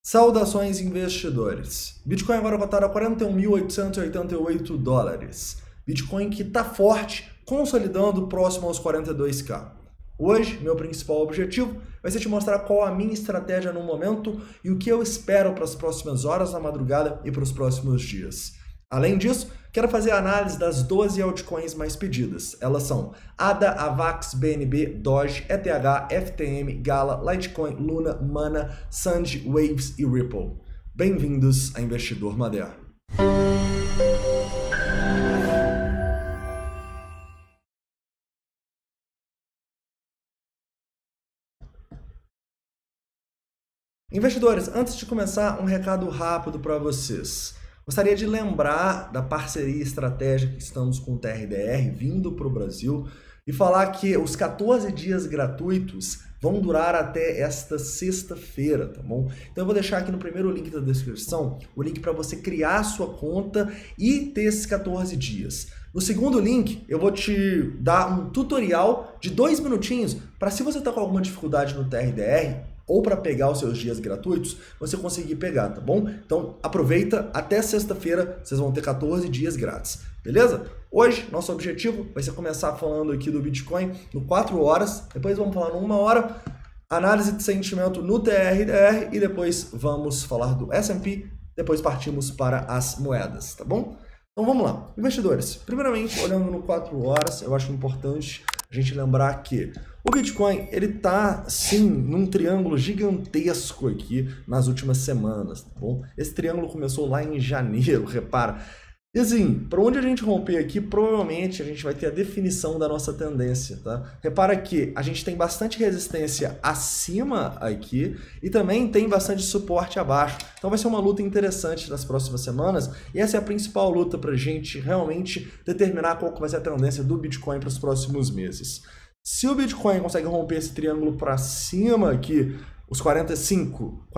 Saudações investidores. Bitcoin agora cotado a 41.888 dólares. Bitcoin que está forte, consolidando próximo aos 42k. Hoje, meu principal objetivo vai ser te mostrar qual a minha estratégia no momento e o que eu espero para as próximas horas da madrugada e para os próximos dias. Além disso, quero fazer a análise das 12 altcoins mais pedidas. Elas são ADA, AVAX, BNB, Doge, ETH, FTM, Gala, Litecoin, Luna, Mana, Sand, Waves e Ripple. Bem-vindos a Investidor Moderno. Investidores, antes de começar, um recado rápido para vocês. Gostaria de lembrar da parceria estratégica que estamos com o TRDR vindo para o Brasil e falar que os 14 dias gratuitos vão durar até esta sexta-feira, tá bom? Então eu vou deixar aqui no primeiro link da descrição o link para você criar a sua conta e ter esses 14 dias. No segundo link, eu vou te dar um tutorial de 2 minutinhos para, se você está com alguma dificuldade no TRDR, ou para pegar os seus dias gratuitos, você conseguir pegar, tá bom? Então aproveita, até sexta-feira vocês vão ter 14 dias grátis, beleza? Hoje, nosso objetivo vai ser começar falando aqui do Bitcoin no 4 horas, depois vamos falar no 1 hora, análise de sentimento no TRDR e depois vamos falar do S&P, depois partimos para as moedas, tá bom? Então vamos lá, investidores. Primeiramente, olhando no 4 horas, eu acho importante a gente lembrar que o Bitcoin, ele tá, sim, num triângulo gigantesco aqui nas últimas semanas, tá bom? Esse triângulo começou lá em janeiro, repara. E assim, para onde a gente romper aqui, provavelmente a gente vai ter a definição da nossa tendência, tá? Repara que a gente tem bastante resistência acima aqui e também tem bastante suporte abaixo. Então vai ser uma luta interessante nas próximas semanas e essa é a principal luta para a gente realmente determinar qual que vai ser a tendência do Bitcoin para os próximos meses. Se o Bitcoin consegue romper esse triângulo para cima aqui, os 45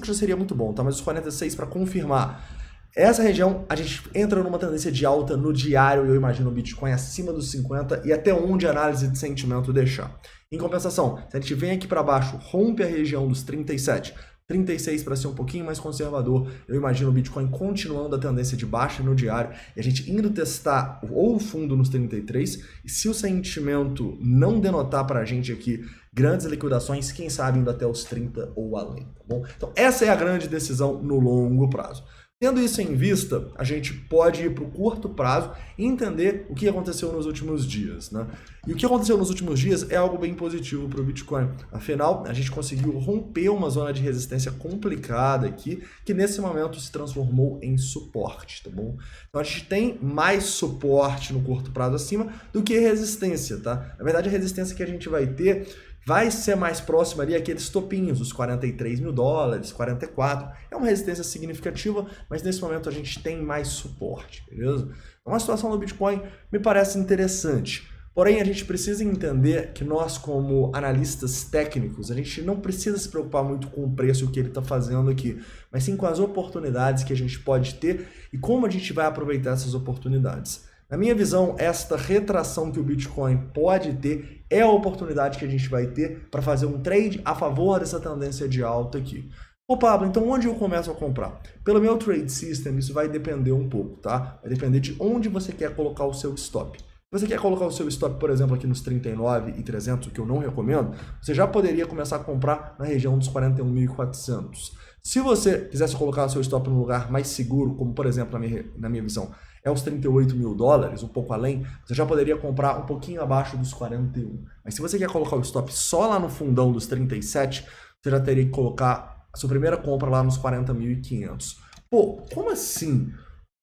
já seria muito bom, tá? Mas os 46 para confirmar. Essa região, a gente entra numa tendência de alta no diário e eu imagino o Bitcoin acima dos 50 e até onde a análise de sentimento deixar. Em compensação, se a gente vem aqui para baixo, rompe a região dos 37, 36 para ser um pouquinho mais conservador, eu imagino o Bitcoin continuando a tendência de baixa no diário e a gente indo testar ou o fundo nos 33 e se o sentimento não denotar para a gente aqui grandes liquidações, quem sabe indo até os 30 ou além, tá bom? Então essa é a grande decisão no longo prazo. Tendo isso em vista, a gente pode ir para o curto prazo e entender o que aconteceu nos últimos dias, né? E o que aconteceu nos últimos dias é algo bem positivo para o Bitcoin. Afinal, a gente conseguiu romper uma zona de resistência complicada aqui, que nesse momento se transformou em suporte, tá bom? Então a gente tem mais suporte no curto prazo acima do que resistência, tá? Na verdade, a resistência que a gente vai ter vai ser mais próxima ali aqueles topinhos, os 43 mil dólares, 44. É uma resistência significativa, mas nesse momento a gente tem mais suporte, beleza? Então a situação do Bitcoin me parece interessante. Porém, a gente precisa entender que nós, como analistas técnicos, a gente não precisa se preocupar muito com o preço e o que ele está fazendo aqui, mas sim com as oportunidades que a gente pode ter e como a gente vai aproveitar essas oportunidades. Na minha visão, esta retração que o Bitcoin pode ter é a oportunidade que a gente vai ter para fazer um trade a favor dessa tendência de alta aqui. Ô Pablo, então onde eu começo a comprar? Pelo meu trade system, isso vai depender um pouco, tá? Vai depender de onde você quer colocar o seu stop. Se você quer colocar o seu stop, por exemplo, aqui nos 39.300, o que eu não recomendo, você já poderia começar a comprar na região dos 41.400. Se você quisesse colocar o seu stop num lugar mais seguro, como por exemplo, na minha visão, é os 38 mil dólares, um pouco além, você já poderia comprar um pouquinho abaixo dos 41. Mas se você quer colocar o stop só lá no fundão dos 37, você já teria que colocar a sua primeira compra lá nos 40.500. Pô, como assim?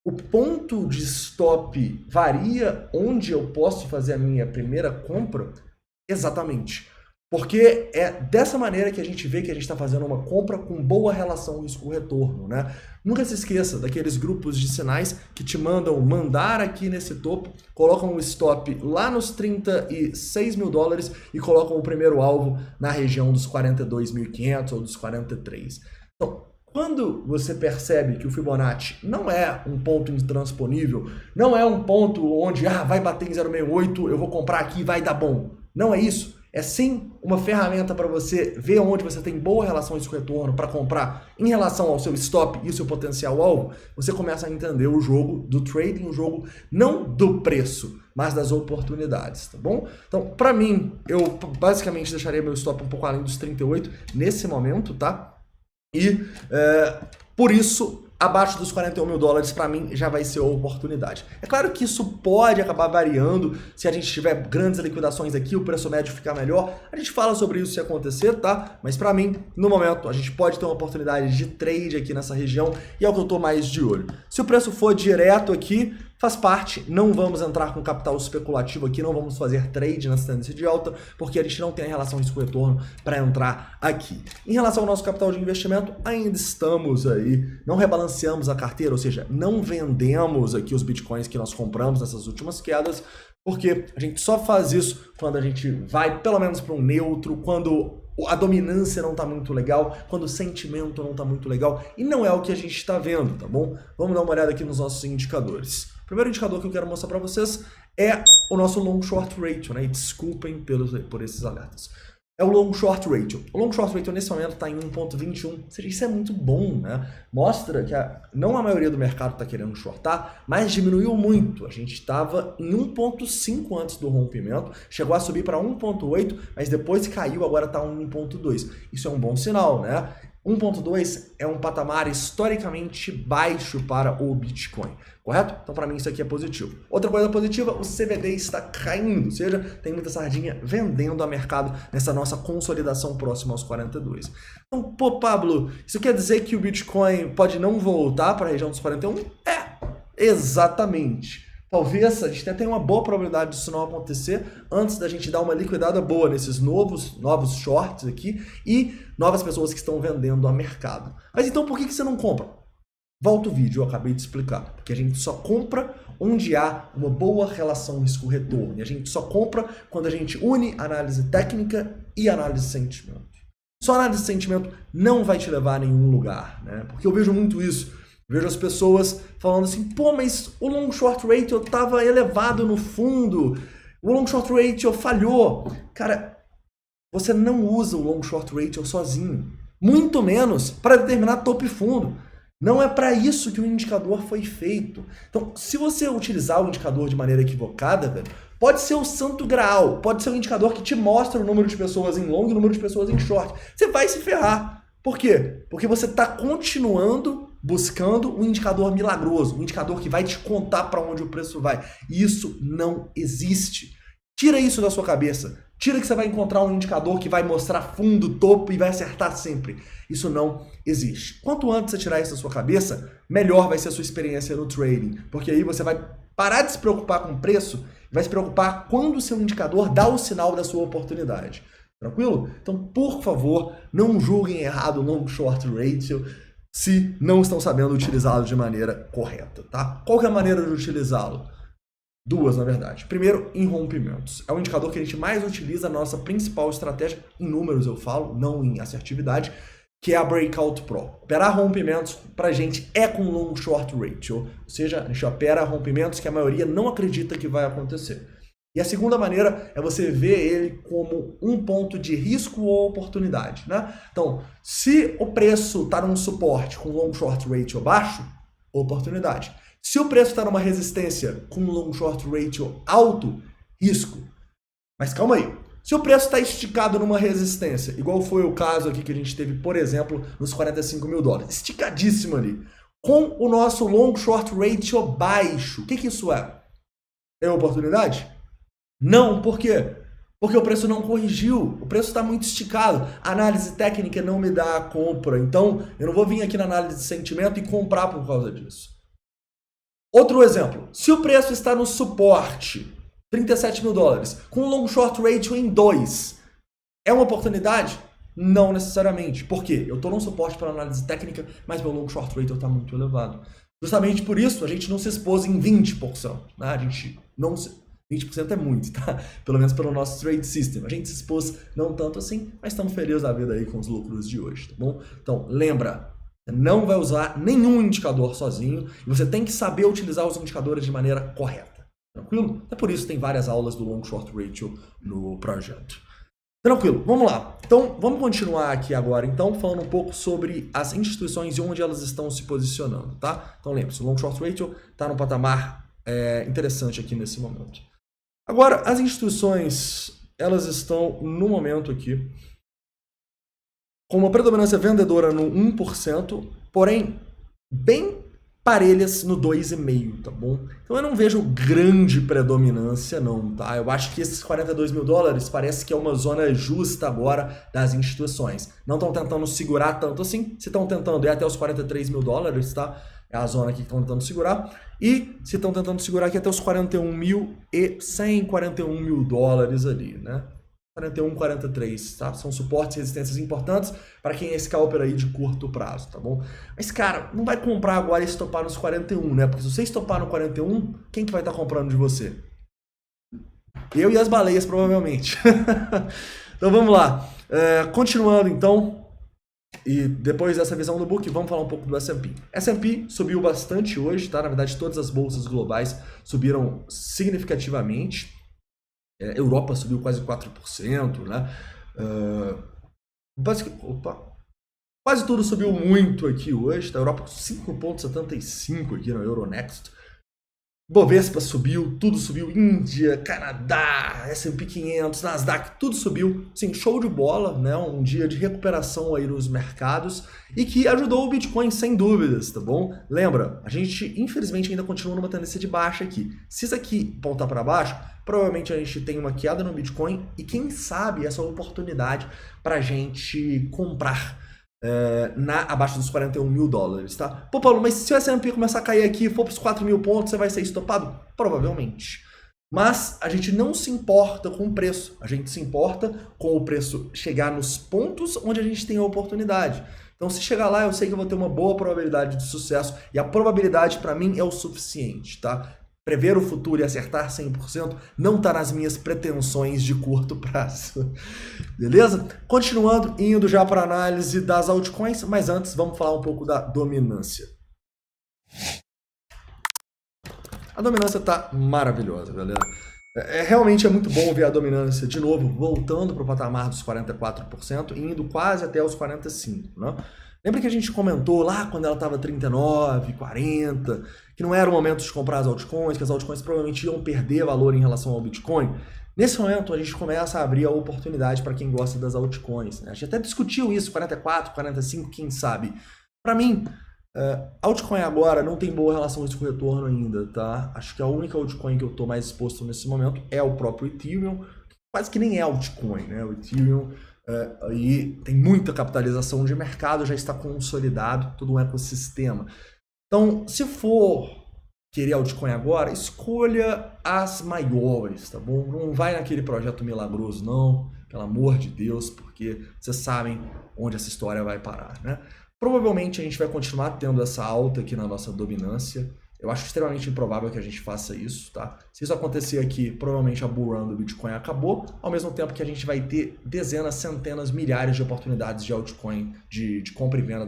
O ponto de stop varia onde eu posso fazer a minha primeira compra? Exatamente. Porque é dessa maneira que a gente vê que a gente está fazendo uma compra com boa relação risco-retorno, né? Nunca se esqueça daqueles grupos de sinais que te mandam mandar aqui nesse topo, colocam o stop lá nos 36 mil dólares e colocam o primeiro alvo na região dos 42.500 ou dos 43. Então, quando você percebe que o Fibonacci não é um ponto intransponível, não é um ponto onde vai bater em 0,68, eu vou comprar aqui e vai dar bom. Não é isso. é sim uma ferramenta para você ver onde você tem boa relação risco-retorno para comprar em relação ao seu stop e o seu potencial alvo, você começa a entender o jogo do trading, o jogo não do preço, mas das oportunidades, tá bom? Então, para mim, eu basicamente deixaria meu stop um pouco além dos 38 nesse momento, tá? E por isso, abaixo dos 41 mil dólares, para mim, já vai ser a oportunidade. É claro que isso pode acabar variando, se a gente tiver grandes liquidações aqui, o preço médio ficar melhor, a gente fala sobre isso se acontecer, tá? Mas para mim, no momento, a gente pode ter uma oportunidade de trade aqui nessa região, e é o que eu tô mais de olho. Se o preço for direto aqui, faz parte, não vamos entrar com capital especulativo aqui, não vamos fazer trade nessa tendência de alta, porque a gente não tem a relação risco-retorno para entrar aqui. Em relação ao nosso capital de investimento, ainda estamos aí, não rebalanceamos a carteira, ou seja, não vendemos aqui os bitcoins que nós compramos nessas últimas quedas, porque a gente só faz isso quando a gente vai pelo menos para um neutro, quando a dominância não está muito legal, quando o sentimento não está muito legal, e não é o que a gente está vendo, tá bom? Vamos dar uma olhada aqui nos nossos indicadores. O primeiro indicador que eu quero mostrar para vocês é o nosso long short ratio, né? E desculpem por esses alertas. É o long short ratio. O long short ratio nesse momento está em 1.21, ou seja, isso é muito bom, né? Mostra que não a maioria do mercado está querendo shortar, mas diminuiu muito. A gente estava em 1.5 antes do rompimento, chegou a subir para 1.8, mas depois caiu, agora está em 1.2. Isso é um bom sinal, né? 1.2 é um patamar historicamente baixo para o Bitcoin, correto? Então, para mim, isso aqui é positivo. Outra coisa positiva, o CBD está caindo, ou seja, tem muita sardinha vendendo a mercado nessa nossa consolidação próxima aos 42. Então, pô, Pablo, isso quer dizer que o Bitcoin pode não voltar para a região dos 41? Exatamente. Talvez a gente tenha uma boa probabilidade disso não acontecer antes da gente dar uma liquidada boa nesses novos shorts aqui e novas pessoas que estão vendendo a mercado. Mas então por que você não compra? Volta o vídeo, eu acabei de explicar. Porque a gente só compra onde há uma boa relação risco-retorno. E a gente só compra quando a gente une análise técnica e análise de sentimento. Só análise de sentimento não vai te levar a nenhum lugar, né? Porque eu vejo muito isso. Vejo as pessoas falando assim, pô, mas o long short ratio estava elevado no fundo, o long short ratio falhou. Cara, você não usa o long short ratio sozinho, muito menos para determinar topo e fundo. Não é para isso que o indicador foi feito. Então, se você utilizar o indicador de maneira equivocada, velho, pode ser o santo graal, pode ser um indicador que te mostra o número de pessoas em long e o número de pessoas em short. Você vai se ferrar. Por quê? Porque você está continuando buscando um indicador milagroso, um indicador que vai te contar para onde o preço vai. E isso não existe. Tira isso da sua cabeça. Tira que você vai encontrar um indicador que vai mostrar fundo, topo e vai acertar sempre. Isso não existe. Quanto antes você tirar isso da sua cabeça, melhor vai ser a sua experiência no trading. Porque aí você vai parar de se preocupar com o preço e vai se preocupar quando o seu indicador dá o sinal da sua oportunidade. Tranquilo? Então, por favor, não julguem errado o long short ratio se não estão sabendo utilizá-lo de maneira correta, tá? Qual que é a maneira de utilizá-lo? Duas, na verdade. Primeiro, em rompimentos. É o indicador que a gente mais utiliza, a nossa principal estratégia, em números eu falo, não em assertividade, que é a Breakout Pro. Operar rompimentos, pra gente, é com long short ratio. Ou seja, a gente opera rompimentos que a maioria não acredita que vai acontecer. E a segunda maneira é você ver ele como um ponto de risco ou oportunidade, né? Então, se o preço está num suporte com long short ratio baixo, oportunidade. Se o preço está numa resistência com long short ratio alto, risco. Mas calma aí. Se o preço está esticado numa resistência, igual foi o caso aqui que a gente teve, por exemplo, nos 45 mil dólares, esticadíssimo ali, com o nosso long short ratio baixo, o que isso é? É oportunidade? Não, por quê? Porque o preço não corrigiu, o preço está muito esticado, a análise técnica não me dá a compra, então eu não vou vir aqui na análise de sentimento e comprar por causa disso. Outro exemplo, se o preço está no suporte, 37 mil dólares, com um long short ratio em 2, é uma oportunidade? Não necessariamente. Por quê? Eu estou num suporte para análise técnica, mas meu long short ratio está muito elevado. Justamente por isso, a gente não se expôs em 20%. Né? A gente não se... 20% é muito, tá? Pelo menos pelo nosso trade system. A gente se expôs não tanto assim, mas estamos felizes da vida aí com os lucros de hoje, tá bom? Então, lembra, você não vai usar nenhum indicador sozinho e você tem que saber utilizar os indicadores de maneira correta, tranquilo? É por isso que tem várias aulas do long short ratio no projeto. Tranquilo, vamos lá. Então, vamos continuar aqui agora, então, falando um pouco sobre as instituições e onde elas estão se posicionando, tá? Então, lembre-se, o Long Short Ratio está no patamar interessante aqui nesse momento. Agora, as instituições, elas estão no momento aqui com uma predominância vendedora no 1%, porém, bem parelhas no 2,5%, tá bom? Então eu não vejo grande predominância não, tá? Eu acho que esses 42 mil dólares parece que é uma zona justa agora das instituições. Não estão tentando segurar tanto assim, se estão tentando ir até os 43 mil dólares, tá? É a zona aqui que estão tentando segurar. E se estão tentando segurar aqui até os 41.100, 41 mil dólares ali, né? 41, 43, tá? São suportes e resistências importantes para quem é scalper aí de curto prazo, tá bom? Mas, cara, não vai comprar agora e estopar nos 41, né? Porque se você estopar no 41, quem que vai estar comprando de você? Eu e as baleias, provavelmente. Então, vamos lá. Continuando, então, e depois dessa visão do book, vamos falar um pouco do S&P. S&P subiu bastante hoje, tá? Na verdade, todas as bolsas globais subiram significativamente. Europa subiu quase 4%, né? Quase tudo subiu muito aqui hoje, tá? Europa com 5,75 aqui no Euronext. Bovespa subiu, tudo subiu, Índia, Canadá, S&P 500, Nasdaq, tudo subiu. Sim, show de bola, né? Um dia de recuperação aí nos mercados e que ajudou o Bitcoin sem dúvidas, tá bom? Lembra, a gente infelizmente ainda continua numa tendência de baixa aqui. Se isso aqui voltar para baixo, provavelmente a gente tem uma queda no Bitcoin e quem sabe essa oportunidade para a gente comprar abaixo dos 41 mil dólares, tá? Pô, Paulo, mas se o S&P começar a cair aqui e for para os 4 mil pontos, você vai ser estopado? Provavelmente. Mas a gente não se importa com o preço. A gente se importa com o preço chegar nos pontos onde a gente tem a oportunidade. Então, se chegar lá, eu sei que eu vou ter uma boa probabilidade de sucesso e a probabilidade para mim é o suficiente, tá? Prever o futuro e acertar 100% não está nas minhas pretensões de curto prazo. Beleza? Continuando, indo já para a análise das altcoins, mas antes vamos falar um pouco da dominância. A dominância está maravilhosa, galera. Realmente é muito bom ver a dominância de novo voltando para o patamar dos 44% e indo quase até os 45%, né? Lembra que a gente comentou lá quando ela estava 39, 40, que não era o momento de comprar as altcoins, que as altcoins provavelmente iam perder valor em relação ao Bitcoin? Nesse momento, a gente começa a abrir a oportunidade para quem gosta das altcoins, né? A gente até discutiu isso, 44, 45, quem sabe. Para mim, altcoin agora não tem boa relação risco-retorno ainda, tá? Acho que a única altcoin que eu estou mais exposto nesse momento é o próprio Ethereum, quase que nem é altcoin, né? O Ethereum aí tem muita capitalização de mercado, já está consolidado, todo um ecossistema. Então, se for querer altcoin agora, escolha as maiores, tá bom? Não vai naquele projeto milagroso, não, pelo amor de Deus, porque vocês sabem onde essa história vai parar, né? Provavelmente a gente vai continuar tendo essa alta aqui na nossa dominância. Eu acho extremamente improvável que a gente faça isso, tá? Se isso acontecer aqui, provavelmente a bull run do Bitcoin acabou, ao mesmo tempo que a gente vai ter dezenas, centenas, milhares de oportunidades de altcoin, de compra e venda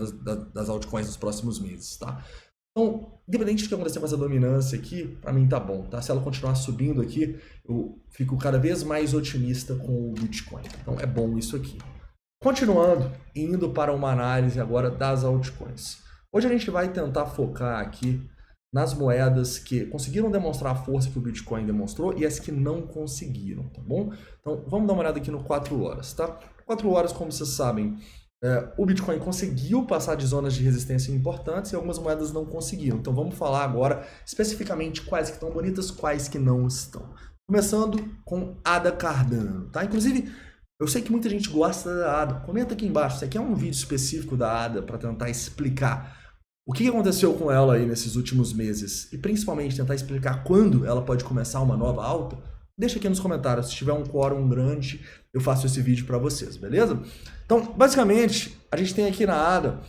das altcoins nos próximos meses, tá? Então, independente do que acontecer com essa dominância aqui, para mim tá bom, tá? Se ela continuar subindo aqui, eu fico cada vez mais otimista com o Bitcoin. Então é bom isso aqui. Continuando, indo para uma análise agora das altcoins. Hoje a gente vai tentar focar aqui nas moedas que conseguiram demonstrar a força que o Bitcoin demonstrou e as que não conseguiram, tá bom? Então, vamos dar uma olhada aqui no 4 horas, tá? 4 horas, como vocês sabem, o Bitcoin conseguiu passar de zonas de resistência importantes e algumas moedas não conseguiram. Então, vamos falar agora especificamente quais que estão bonitas, quais que não estão. Começando com ADA Cardano, tá? Inclusive, eu sei que muita gente gosta da ADA. Comenta aqui embaixo, você quer um vídeo específico da ADA para tentar explicar o que aconteceu com ela aí nesses últimos meses e principalmente tentar explicar quando ela pode começar uma nova alta? Deixa aqui nos comentários, se tiver um quórum grande, eu faço esse vídeo para vocês, beleza? Então, basicamente, a gente tem aqui na ADA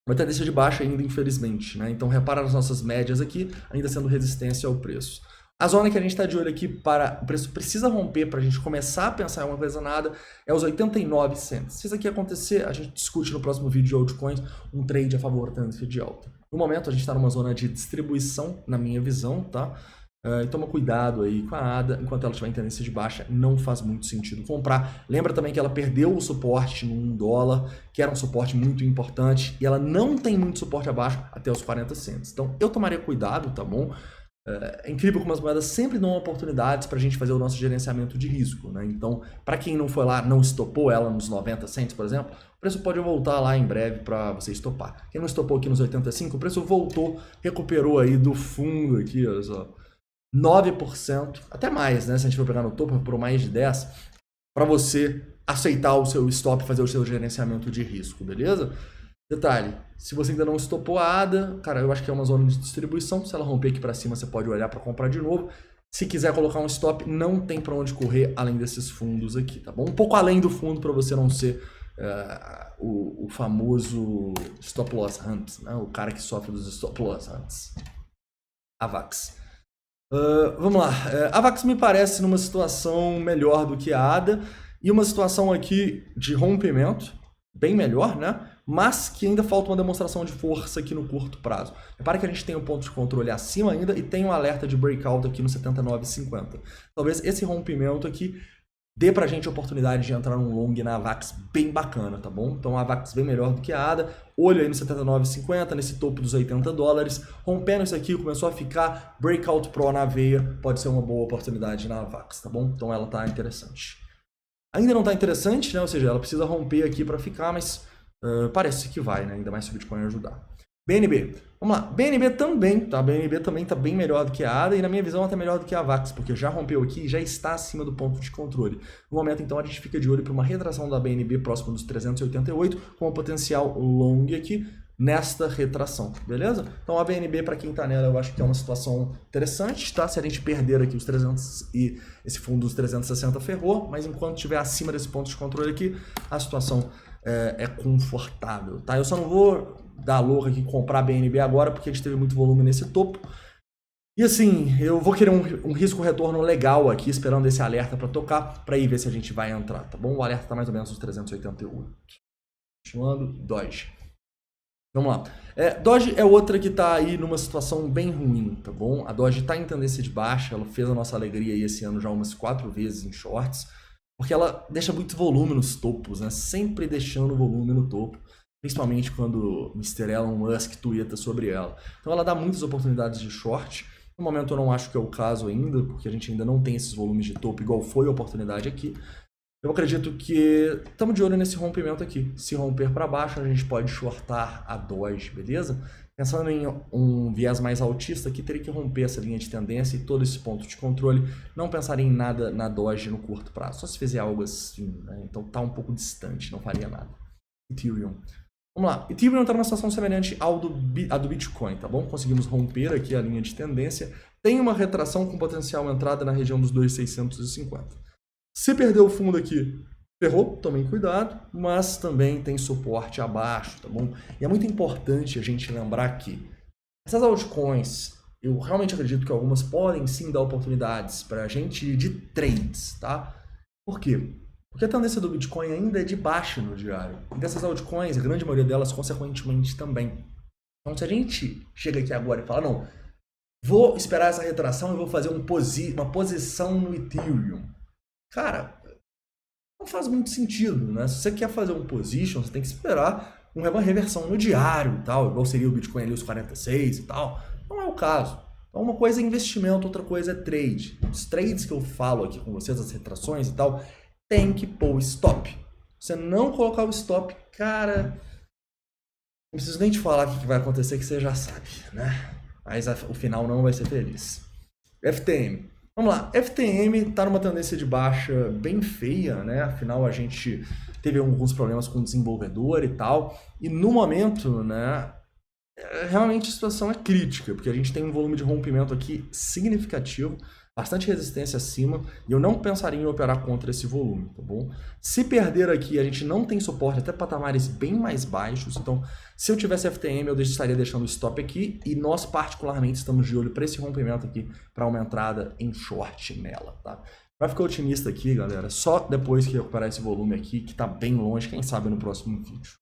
uma tendência de baixa ainda, infelizmente, né? Então, repara nas nossas médias aqui, ainda sendo resistência ao preço. A zona que a gente está de olho aqui para o preço precisa romper para a gente começar a pensar em uma coisa nada é os 89 cents. Se isso aqui acontecer, a gente discute no próximo vídeo de altcoins um trade a favor da tendência de alta. No momento, a gente está numa zona de distribuição, na minha visão, tá? E toma cuidado aí com a ADA, enquanto ela estiver em tendência de baixa, não faz muito sentido comprar. Lembra também que ela perdeu o suporte no $1, que era um suporte muito importante, e ela não tem muito suporte abaixo até os 40 cents. Então eu tomaria cuidado, tá bom? É incrível como as moedas sempre dão oportunidades para a gente fazer o nosso gerenciamento de risco, né? Então, para quem não foi lá, não estopou ela nos 90 cents, por exemplo, o preço pode voltar lá em breve para você estopar. Quem não estopou aqui nos 85, o preço voltou, recuperou aí do fundo aqui, olha só, 9%, até mais, né? Se a gente for pegar no topo, por mais de 10%, para você aceitar o seu stop, fazer o seu gerenciamento de risco, beleza? Detalhe, se você ainda não estopou a ADA, cara, eu acho que é uma zona de distribuição. Se ela romper aqui para cima, você pode olhar para comprar de novo. Se quiser colocar um stop, não tem para onde correr além desses fundos aqui, tá bom? Um pouco além do fundo para você não ser o famoso stop loss hunts, né? O cara que sofre dos stop loss hunts. AVAX. Vamos lá. A AVAX me parece numa situação melhor do que a ADA e uma situação aqui de rompimento, bem melhor, né? Mas que ainda falta uma demonstração de força aqui no curto prazo. Repare que a gente tem um ponto de controle acima ainda e tem um alerta de breakout aqui no 79,50. Talvez esse rompimento aqui dê pra gente a oportunidade de entrar num long na AVAX bem bacana, tá bom? Então a AVAX bem melhor do que a ADA. Olho aí no 79,50, nesse topo dos $80. Rompendo isso aqui, começou a ficar breakout pro na veia, pode ser uma boa oportunidade na AVAX, tá bom? Então ela tá interessante. Ainda não tá interessante, né? Ou seja, ela precisa romper aqui para ficar, mas parece que vai, né? Ainda mais se o Bitcoin ajudar. BNB. Vamos lá. BNB também, tá? BNB também tá bem melhor do que a ADA e na minha visão até melhor do que a AVAX, porque já rompeu aqui e já está acima do ponto de controle. No momento, então, a gente fica de olho para uma retração da BNB próximo dos 388, com um potencial long aqui nesta retração, beleza? Então a BNB, para quem tá nela, eu acho que é uma situação interessante, tá? Se a gente perder aqui os 300 e esse fundo dos 360 ferrou, mas enquanto estiver acima desse ponto de controle aqui, a situação é confortável, tá? Eu só não vou dar louca aqui comprar a BNB agora, porque a gente teve muito volume nesse topo. E assim, eu vou querer um risco-retorno legal aqui, esperando esse alerta para tocar, para ir ver se a gente vai entrar, tá bom? O alerta tá mais ou menos nos 388. Continuando, Doge. Vamos lá. Doge é outra que tá aí numa situação bem ruim, tá bom? A Doge tá em tendência de baixa, ela fez a nossa alegria aí esse ano já umas 4 vezes em shorts, porque ela deixa muito volume nos topos, né? Sempre deixando volume no topo, principalmente quando o Mr. Elon Musk tuita sobre ela. Então ela dá muitas oportunidades de short. No momento eu não acho que é o caso ainda, porque a gente ainda não tem esses volumes de topo igual foi a oportunidade aqui. Eu acredito que estamos de olho nesse rompimento aqui. Se romper para baixo, a gente pode shortar a Doge, beleza? Pensando em um viés mais altista, aqui teria que romper essa linha de tendência e todo esse ponto de controle. Não pensaria em nada na Doge no curto prazo, só se fizer algo assim, né? Então tá um pouco distante, não faria nada. Ethereum. Vamos lá, Ethereum está numa situação semelhante à do Bitcoin, tá bom? Conseguimos romper aqui a linha de tendência. Tem uma retração com potencial entrada na região dos 2.650. Se perder o fundo aqui, ferrou, tomem cuidado, mas também tem suporte abaixo, tá bom? E é muito importante a gente lembrar que essas altcoins, eu realmente acredito que algumas podem sim dar oportunidades para a gente de trades, tá? Por quê? Porque a tendência do Bitcoin ainda é de baixa no diário. E dessas altcoins, a grande maioria delas, consequentemente, também. Então, se a gente chega aqui agora e fala, não, vou esperar essa retração e vou fazer uma posição no Ethereum. Cara, não faz muito sentido, né? Se você quer fazer um position, você tem que esperar uma reversão no diário e tal, igual seria o Bitcoin ali os 46 e tal. Não é o caso. Então, uma coisa é investimento, outra coisa é trade. Os trades que eu falo aqui com vocês, as retrações e tal, tem que pôr o stop. Se você não colocar o stop, cara, não preciso nem te falar o que vai acontecer, que você já sabe, né? Mas o final não vai ser feliz. FTM. Vamos lá, FTM está numa tendência de baixa bem feia, né? Afinal, a gente teve alguns problemas com o desenvolvedor e tal. E no momento, né, realmente a situação é crítica, porque a gente tem um volume de rompimento aqui significativo, bastante resistência acima, e eu não pensaria em operar contra esse volume, tá bom? Se perder aqui, a gente não tem suporte até patamares bem mais baixos, então se eu tivesse FTM, eu estaria deixando o stop aqui, e nós particularmente estamos de olho para esse rompimento aqui, para uma entrada em short nela, tá? Vai ficar otimista aqui, galera, só depois que recuperar esse volume aqui, que tá bem longe, quem sabe no próximo vídeo.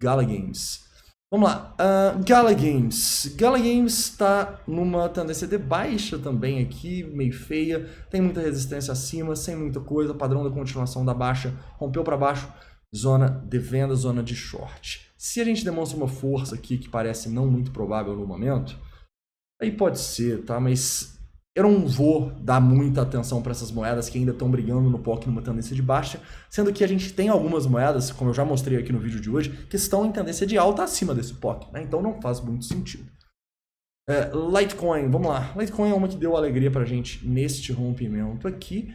Gala Games. Vamos lá, Gala Games. Gala Games está numa tendência de baixa também aqui, meio feia. Tem muita resistência acima, sem muita coisa. Padrão da continuação da baixa, rompeu para baixo, zona de venda, zona de short. Se a gente demonstra uma força aqui que parece não muito provável no momento, aí pode ser, tá? Mas eu não vou dar muita atenção para essas moedas que ainda estão brigando no POC numa tendência de baixa, sendo que a gente tem algumas moedas, como eu já mostrei aqui no vídeo de hoje, que estão em tendência de alta acima desse POC, né? Então não faz muito sentido. Litecoin, vamos lá. Litecoin é uma que deu alegria pra gente neste rompimento aqui,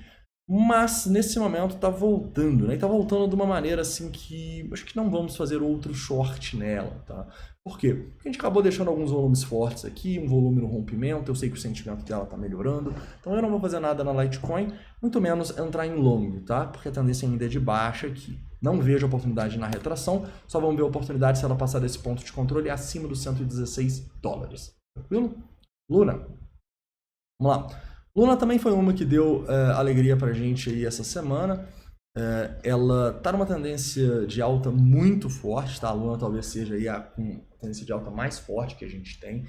mas nesse momento tá voltando, né? E tá voltando de uma maneira assim que acho que não vamos fazer outro short nela, tá? Por quê? Porque a gente acabou deixando alguns volumes fortes aqui, um volume no rompimento, eu sei que o sentimento dela tá melhorando, então eu não vou fazer nada na Litecoin, muito menos entrar em long, tá? Porque a tendência ainda é de baixa aqui. Não vejo oportunidade na retração, só vamos ver a oportunidade se ela passar desse ponto de controle acima dos $116. Tranquilo? Luna. Vamos lá. Luna também foi uma que deu alegria pra gente aí essa semana. Ela tá numa tendência de alta muito forte, tá? A Luna talvez seja aí a tendência de alta mais forte que a gente tem.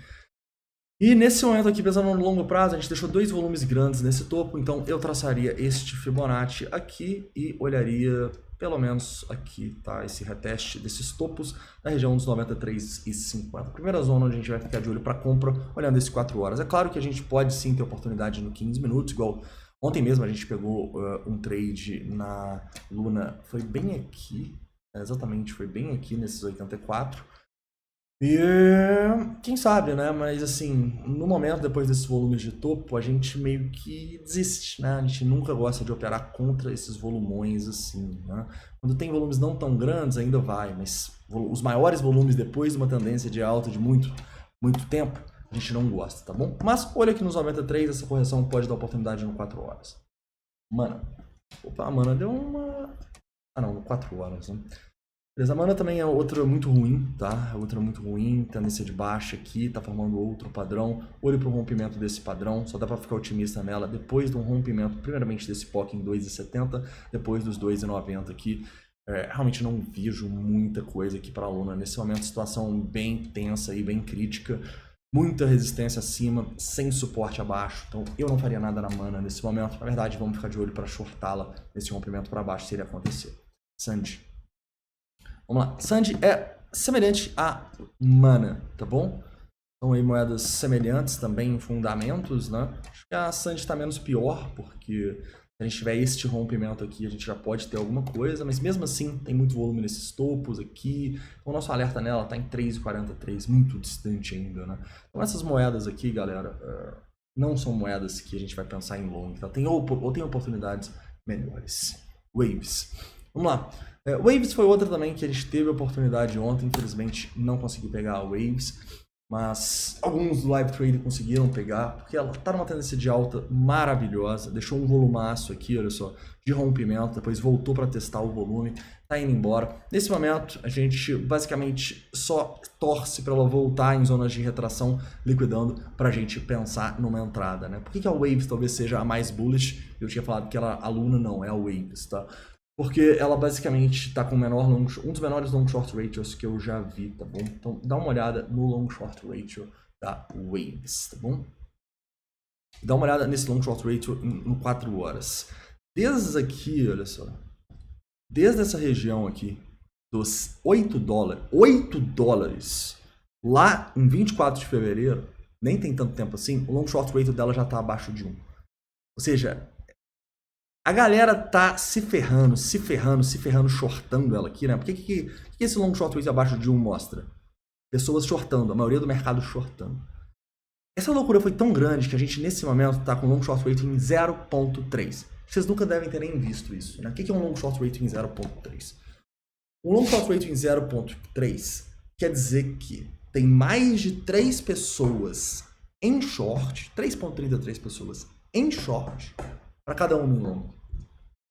E nesse momento aqui, pensando no longo prazo, a gente deixou dois volumes grandes nesse topo, então eu traçaria este Fibonacci aqui e olharia pelo menos aqui, tá? Esse reteste desses topos na região dos 93,50. Primeira zona onde a gente vai ficar de olho para compra, olhando esses 4 horas. É claro que a gente pode sim ter oportunidade no 15 minutos, igual ontem mesmo a gente pegou um trade na Luna, foi bem aqui, exatamente, foi bem aqui nesses 84. E quem sabe, né? Mas assim, no momento, depois desses volumes de topo, a gente meio que desiste, né? A gente nunca gosta de operar contra esses volumões assim, né? Quando tem volumes não tão grandes, ainda vai, mas os maiores volumes depois de uma tendência de alta de muito tempo, a gente não gosta, tá bom? Mas olha aqui nos 93, essa correção pode dar oportunidade no 4 horas. Mana. Opa, a mana deu uma... Ah não, no 4 horas, né? Beleza, a mana também é outra muito ruim, tá? É outra muito ruim, tendência de baixa aqui, tá formando outro padrão. Olho pro rompimento desse padrão, só dá pra ficar otimista nela depois de um rompimento, primeiramente desse POC em 2,70, depois dos 2,90 aqui. Realmente não vejo muita coisa aqui pra Luna nesse momento, situação bem tensa e bem crítica. Muita resistência acima, sem suporte abaixo, então eu não faria nada na mana nesse momento. Na verdade, vamos ficar de olho para shortá-la nesse rompimento para baixo se ele acontecer. Sandy. Vamos lá, Sandy é semelhante a mana, tá bom? São aí moedas semelhantes também em fundamentos, né? Acho que a Sandy está menos pior, porque se a gente tiver este rompimento aqui, a gente já pode ter alguma coisa, mas mesmo assim tem muito volume nesses topos aqui. O nosso alerta nela está em 3,43, muito distante ainda, né? Então essas moedas aqui, galera, não são moedas que a gente vai pensar em long, tá? Tem oportunidades melhores. Waves. Vamos lá. Waves foi outra também que a gente teve a oportunidade ontem, infelizmente não consegui pegar a Waves, mas alguns do live trade conseguiram pegar, porque ela tá numa tendência de alta maravilhosa, deixou um volumaço aqui, olha só, de rompimento, depois voltou para testar o volume, tá indo embora. Nesse momento, a gente basicamente só torce para ela voltar em zonas de retração, liquidando, pra gente pensar numa entrada, né? Por que a Waves talvez seja a mais bullish? Eu tinha falado que a Luna não, é a Waves, tá? Porque ela basicamente está com um dos menores long short ratios que eu já vi, tá bom? Então dá uma olhada no long short ratio da Waves, tá bom? Dá uma olhada nesse long short ratio no 4 horas. Desde aqui, olha só, desde essa região aqui, dos $8, lá em 24 de fevereiro, nem tem tanto tempo assim, o long short ratio dela já está abaixo de 1. Ou seja, a galera tá se ferrando, shortando ela aqui, né? Por que esse long short rate abaixo de 1 mostra? Pessoas shortando, a maioria do mercado shortando. Essa loucura foi tão grande que a gente, nesse momento, tá com long short rate em 0.3. Vocês nunca devem ter nem visto isso, né? O que é um long short rate em 0.3? Um long short rate em 0.3 quer dizer que tem mais de 3 pessoas em short, 3.33 pessoas em short, para cada um em long.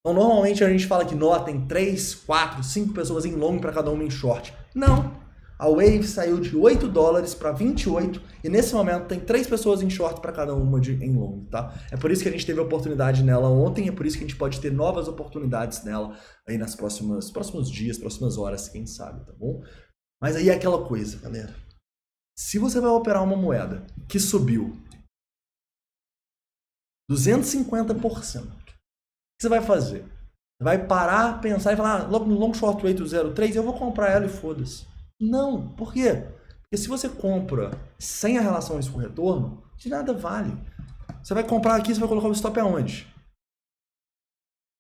Então, normalmente a gente fala que tem 3, 4, 5 pessoas em long para cada uma em short. Não. A Wave saiu de $8 para 28 e nesse momento tem 3 pessoas em short para cada uma em long, tá? É por isso que a gente teve a oportunidade nela ontem, é por isso que a gente pode ter novas oportunidades nela aí nos próximos dias, próximas horas, quem sabe, tá bom? Mas aí é aquela coisa, galera. Se você vai operar uma moeda que subiu 250%, o que você vai fazer? Você vai parar, pensar e falar, logo no long short rate do 0,3, eu vou comprar ela e foda-se. Não, por quê? Porque se você compra sem a relação risco-retorno, de nada vale. Você vai comprar aqui, você vai colocar o stop aonde?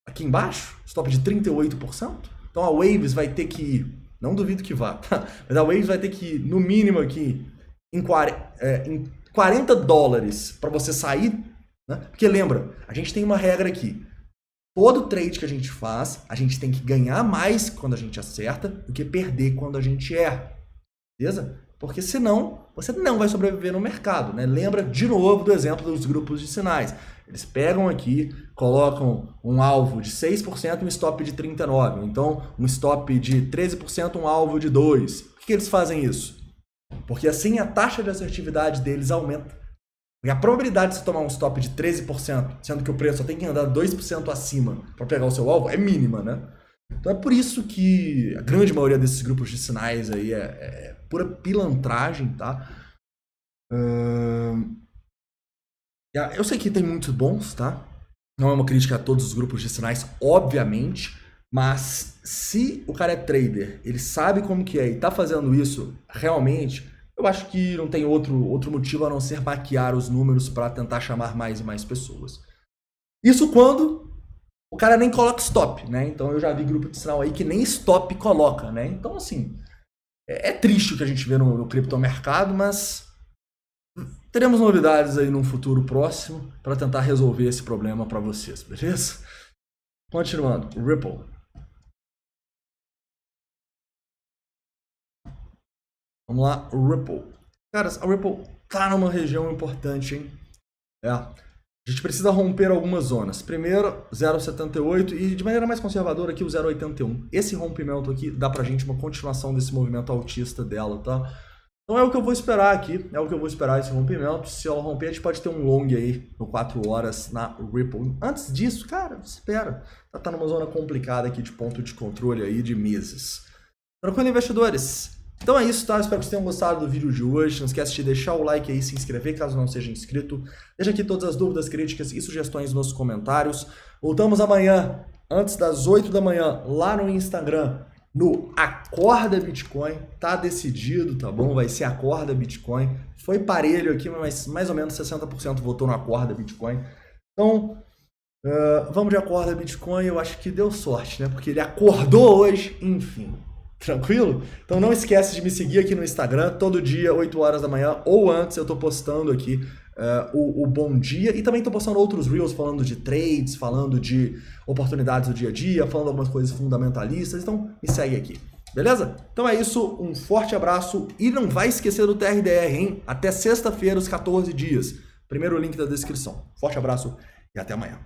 Aqui embaixo? Stop de 38%? Então a Waves vai ter que ir, não duvido que vá, tá? Mas a Waves vai ter que ir, no mínimo aqui, em $40 para você sair, né? Porque lembra, a gente tem uma regra aqui. Todo trade que a gente faz, a gente tem que ganhar mais quando a gente acerta do que perder quando a gente erra. Beleza? Porque senão, você não vai sobreviver no mercado, né? Lembra de novo do exemplo dos grupos de sinais. Eles pegam aqui, colocam um alvo de 6% e um stop de 39%. Então, um stop de 13%, um alvo de 2%. Por que eles fazem isso? Porque assim a taxa de assertividade deles aumenta. E a probabilidade de você tomar um stop de 13%, sendo que o preço só tem que andar 2% acima para pegar o seu alvo, é mínima, né? Então é por isso que a grande maioria desses grupos de sinais aí é pura pilantragem, tá? Eu sei que tem muitos bons, tá? Não é uma crítica a todos os grupos de sinais, obviamente, mas se o cara é trader, ele sabe como que é e tá fazendo isso realmente, eu acho que não tem outro motivo a não ser maquiar os números para tentar chamar mais e mais pessoas. Isso quando o cara nem coloca stop, né? Então eu já vi grupo de sinal aí que nem stop coloca, né? Então assim, é triste o que a gente vê no criptomercado, mas teremos novidades aí num futuro próximo para tentar resolver esse problema para vocês, beleza? Continuando, Ripple. Vamos lá, Ripple. Caras, a Ripple tá numa região importante, hein? A gente precisa romper algumas zonas. Primeiro, 0,78 e de maneira mais conservadora aqui o 0,81. Esse rompimento aqui dá pra gente uma continuação desse movimento altista dela, tá? Então é o que eu vou esperar aqui, é o que eu vou esperar esse rompimento. Se ela romper, a gente pode ter um long aí no 4 horas na Ripple. Antes disso, cara, espera. Tá numa zona complicada aqui de ponto de controle aí de meses. Tranquilo, investidores? Então é isso, tá? Espero que vocês tenham gostado do vídeo de hoje. Não esquece de deixar o like aí, se inscrever caso não seja inscrito. Deixa aqui todas as dúvidas, críticas e sugestões nos comentários. Voltamos amanhã, antes das 8 da manhã, lá no Instagram, no Acorda Bitcoin. Tá decidido, tá bom? Vai ser Acorda Bitcoin. Foi parelho aqui, mas mais ou menos 60% votou no Acorda Bitcoin. Então, vamos de Acorda Bitcoin. Eu acho que deu sorte, né? Porque ele acordou hoje, enfim. Tranquilo? Então não esquece de me seguir aqui no Instagram, todo dia, 8 horas da manhã, ou antes eu tô postando aqui o bom dia, e também tô postando outros reels falando de trades, falando de oportunidades do dia a dia, falando algumas coisas fundamentalistas, então me segue aqui, beleza? Então é isso, um forte abraço, e não vai esquecer do TRDR, hein? Até sexta-feira, os 14 dias. Primeiro link da descrição. Forte abraço e até amanhã.